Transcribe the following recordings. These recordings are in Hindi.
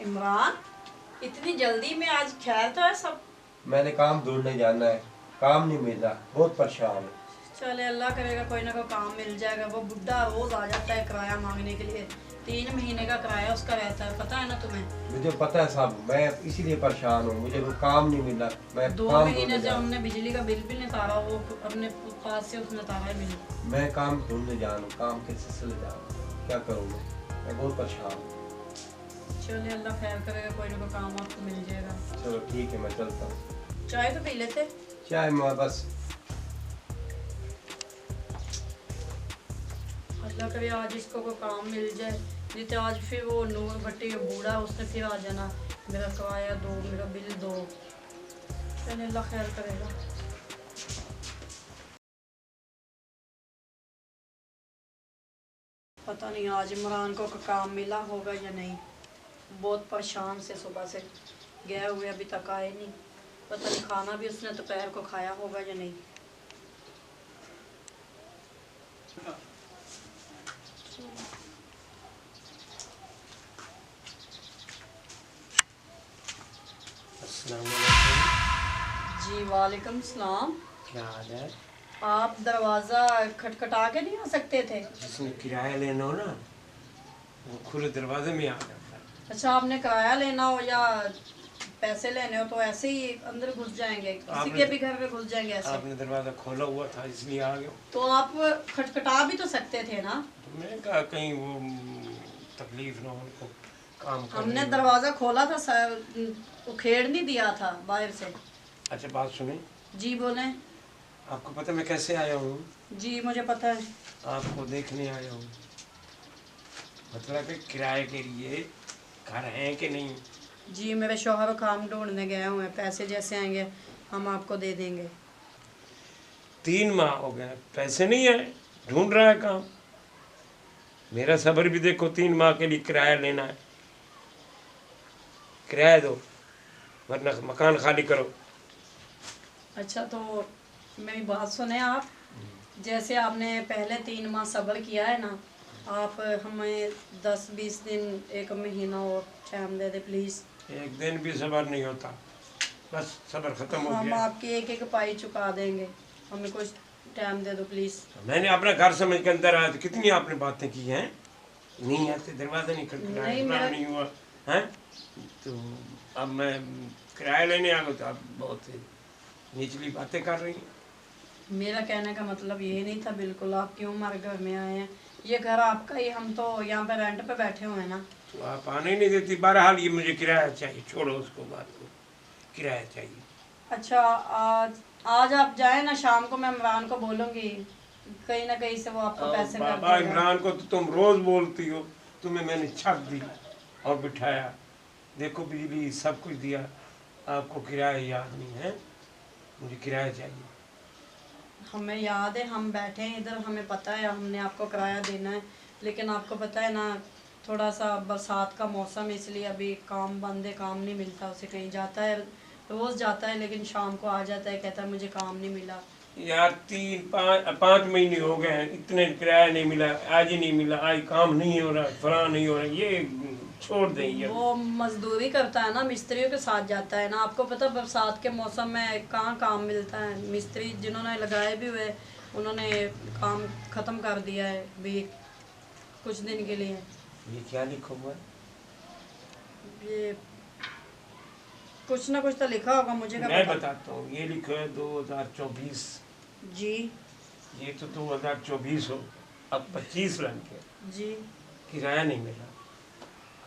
इमरान, इतनी जल्दी में आज खैर तो है सब? मैंने काम ढूंढने जाना है, काम नहीं मिल रहा, बहुत परेशान हूँ। चले अल्लाह करेगा कोई ना कोई काम मिल जाएगा। वो बुढ़ा रोज आ जाता है किराया मांगने के लिए, 3 महीने का किराया उसका रहता है, पता है ना तुम्हें? मुझे पता है साहब, मैं इसीलिए परेशान हूँ, मुझे वो काम नहीं मिला। मैं 2 काम महीने ढूंढने से जा हमने बिजली का बिल भी नहीं तारा, वो अपने पास से उसने तारा है बिल। मैं काम ढूंढने जा रहा हूँ, काम के सिलसिले जा रहा हूँ, क्या करूँ मैं बहुत परेशान हूँ। चले अल्लाह खैर करेगा कोई ना कोई काम आपको मिल जाएगा। चलो ठीक है, मैं चलता हूँ। चाय तो पी लेते। चाय मैं बस अल्लाह करे आज इसको कोई काम मिल जाए, नहीं तो आज फिर वो नूर भट्टी बूढ़ा उसने फिर आ जाना, मेरा किराया दो, मेरा बिल दो। चले अल्लाह खैर करेगा। पता नहीं आज इमरान को काम मिला होगा या नहीं, बहुत परेशान से सुबह से गए हुए अभी तक आए नहीं। पता नहीं खाना भी उसने दोपहर को खाया होगा या नहीं। अस्सलाम वालेकुम। जी वालेकुम सलाम। क्या हाल है? आप दरवाज़ा खटखटा के नहीं आ सकते थे? जिसने किराया लेना हो ना, वो खुले दरवाजे में आ जाता है। अच्छा, आपने किराया लेना हो या पैसे लेने हो तो ऐसे ही अंदर घुस जाएंगे, किसी के भी घर में घुस जाएंगे ऐसे? आपने दरवाजा खोला हुआ था इसलिए आ गया। तो आप खटखटा भी तो सकते थे ना। तो मैंने कहा कहीं वो तकलीफ ना हो उनको काम करने हमने में। दरवाज़ा खोला था, उखेड़ नहीं दिया था बाहर से। अच्छा बात सुने, जी बोलें। आपको पता मैं कैसे आया हूँ? जी मुझे पता है। आपको देखने आया हूँ। मतलब कि किराए के लिए घर हैं कि नहीं? जी मेरे शौहर काम ढूंढने गए हुए हैं, पैसे जैसे आएंगे हम आपको दे देंगे। 3 माह हो गए, पैसे नहीं आए, ढूंढ रहा है काम। मेरा सब्र भी देखो, 3 माह के लिए किराया लेना है। किराया दो वरना मकान खाली करो। अच्छा तो मेरी बात सुने आप, जैसे आपने पहले 3 माह सब्र किया है ना, आप हमें 10-20 दिन, 1 महीना और टाइम दे दे प्लीज़। एक दिन भी सब्र नहीं होता, बस सब्र खत्म हो हम गया। आपकी एक पाई चुका देंगे, हमें कुछ टाइम दे दो प्लीज़। मैंने अपना घर समझ के अंदर आया तो कितनी आपने बातें की हैं, नहीं आते दरवाजा नहीं खटखटाया, नहीं, इतना मेरा- नहीं हुआ है। तो अब मैं किराया लेने आ गया तो आप बहुत निचली बातें कर रही हैं। मेरा कहने का मतलब ये नहीं था बिल्कुल, आप क्यों हमारे घर में आए हैं? ये घर आपका ही, हम तो यहाँ पे रेंट पे बैठे हुए हैं ना। तो आप आने ही नहीं देती। बहरहाल ये मुझे किराया चाहिए, छोड़ो उसको बात को, किराया चाहिए। अच्छा आज आप जाए ना, शाम को मैं इमरान को बोलूँगी, कहीं ना कहीं से वो आपको पैसे कर बाबा देगा। इमरान को तो तुम रोज बोलती हो, तुम्हें मैंने छत दी और बिठाया, देखो बिजली सब कुछ दिया, आपको किराया याद नहीं है। मुझे किराया चाहिए। हमें याद है, हम बैठे हैं इधर, हमें पता है हमने आपको किराया देना है, लेकिन आपको पता है ना थोड़ा सा बरसात का मौसम है, इसलिए अभी काम बंद है, काम नहीं मिलता उसे। कहीं जाता है, रोज़ जाता है, लेकिन शाम को आ जाता है, कहता है मुझे काम नहीं मिला। यार 3-5 महीने हो गए हैं, इतने किराया नहीं मिला, आज ही नहीं मिला, आज काम नहीं हो रहा, फलां नहीं हो रहा, ये छोड़ दें ये। वो मजदूरी करता है ना, मिस्त्रियों के साथ जाता है ना। आपको पता है बरसात के मौसम में कहाँ काम मिलता है? मिस्त्री जिन्होंने लगाए भी हुए, उन्होंने काम ख़त्म कर दिया है भी कुछ दिन के लिए। ये क्या लिखा हुआ है? ये कुछ ना कुछ तो लिखा होगा, मुझे क्या मैं पता। बताता हूँ, ये लिखा है 2024। जी ये तो 2024 हो, अब 25 रन के जी। किराया नहीं मिला।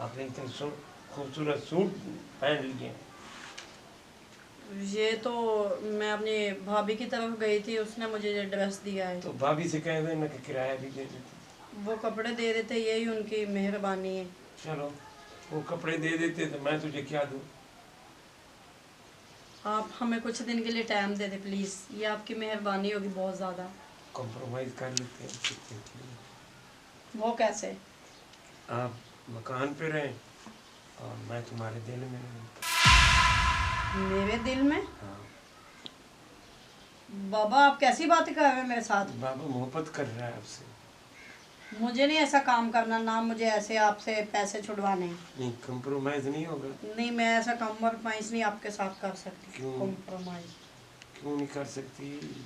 आपने इतने खूबसूरत सूट पहन लिए। ये तो मैं अपनी भाभी की तरफ गई थी, उसने मुझे ये ड्रेस दिया है। तो भाभी से कह देना कि किराया भी दे देते। वो कपड़े दे देते, यही उनकी मेहरबानी है। चलो वो कपड़े दे देते तो मैं तुझे क्या दूँ? आप हमें कुछ दिन के लिए टाइम दे दे प्लीज़, ये आपकी मेहरबानी होगी बहुत ज़्यादा। कॉम्प्रोमाइज़ कर लेते हैं कितने के लिए। वो कैसे? आप मकान पे रहें और मैं तुम्हारे दिल में रहूँ। मेरे दिल में? हाँ बाबा आप कैसी बातें कर रहे हैं मेरे साथ? बाबा मोहब्बत कर रहा है आपसे। मुझे नहीं ऐसा काम करना, ना मुझे ऐसे आपसे पैसे छुड़वाने हैं। नहीं कंप्रोमाइज नहीं होगा? नहीं, मैं ऐसा कॉम्प्रोमाइज नहीं आपके साथ कर सकती। क्यों? कॉम्प्रोमाइज क्यों नहीं कर सकती?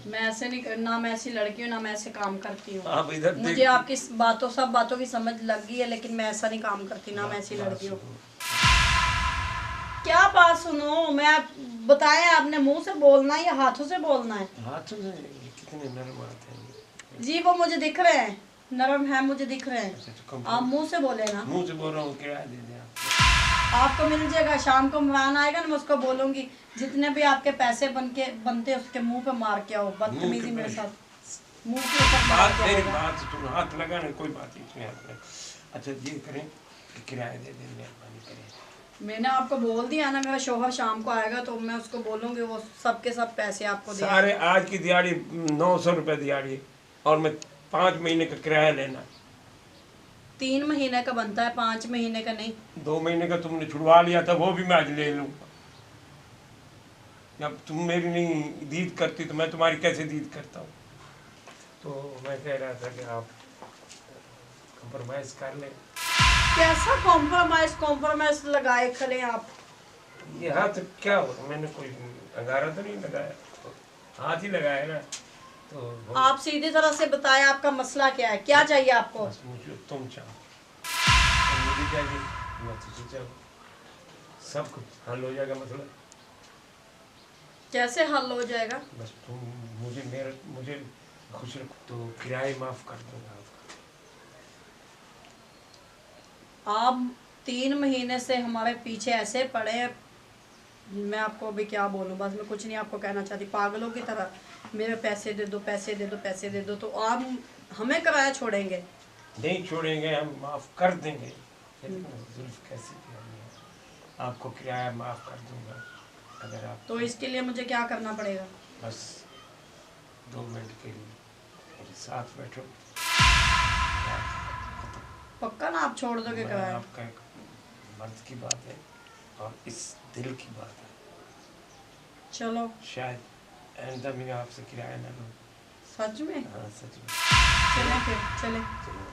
मैं ऐसे नहीं, ना मैं ऐसी लड़की हूँ, ना मैं ऐसे काम करती हूँ। आप इधर मुझे देख- आपकी सब बातों की समझ लग गई है, लेकिन मैं ऐसा नहीं काम करती, ना मैं ऐसी लड़की हूँ। क्या बात सुनो, मैं बताया आपने मुंह से बोलना है या हाथों से बोलना है? हाथों से ये कितने नरम आते हैं। जी वो मुझे दिख रहे हैं, नरम है, मुझे दिख रहे अच्छा, हैं। तो आप मुंह से बोले ना। मुंह से बोल रहा हूँ, किराया दे दे आप। आपको मिल जाएगा, शाम को मेहमान आएगा ना, मैं उसको बोलूंगी जितने भी आपके पैसे बनते हैं, उसके मुंह पे मार के आओ। बदतमीजी मेरे साथ मुंह के ऊपर मार बात के मेरी आएगा। बात सुनो, हाथ लगाने कोई बात नहीं इसमें हाथ लगा। अच्छा ये करें कि किराया दे दें, मेहरबानी करें। मैंने आपको बोल दिया ना, मेरा शोहर शाम को आएगा तो मैं उसको बोलूंगी, वो सबके सब पैसे आपको दे सारे आज की दिहाड़ी 900 रुपये दिहाड़ी, और मैं 5 महीने का किराया लेना। 3 महीने का बनता है, 5 महीने का नहीं। 2 महीने का तुमने छुड़वा लिया था, वो भी मैं आज ले लूँगा। जब तुम मेरी नहीं दीद करती तो मैं तुम्हारी कैसे दीद करता हूँ? तो मैं कह रहा था कि आप कंप्रोमाइज कर लें। कैसा कॉम्प्रोमाइज लगाए खड़े आप? ये हाथ क्या हो, मैंने कोई अंगारा तो नहीं लगाया, हाथ ही लगाया ना। तो आप सीधी तरह से बताएं आपका मसला क्या है, क्या चाहिए आपको? बस मुझे तुम चाहो और मुझे चाहिए, मैं तुझे चाहूँ, सब कुछ हल हो जाएगा मसला। कैसे हल हो जाएगा? बस तुम मुझे खुश रखो तो किराए माफ कर दूंगा आपका। आप 3 महीने से हमारे पीछे ऐसे पड़े हैं, मैं आपको अभी क्या बोलूं, बस मैं कुछ नहीं आपको कहना चाहती। पागलों की तरह मेरे पैसे दे दो, पैसे दे दो, पैसे दे दो, तो आप हमें किराया छोड़ेंगे? नहीं छोड़ेंगे, हम माफ कर देंगे। जुल्फ कैसी भी है, आपको किराया माफ कर दूंगा अगर आप। तो इसके लिए मुझे क्या करना पड़ेगा? बस 2 मिनट के लिए मेरे साथ बैठो। पक्का ना आप छोड़ दोगे मैं किराया? आपका एक मर्द की बात है और इस दिल की बात है। चलो। शायद आइंदा मैं आपसे किराया ना लूँ। सच में? हाँ सच में। चलें फिर, चलें। चलो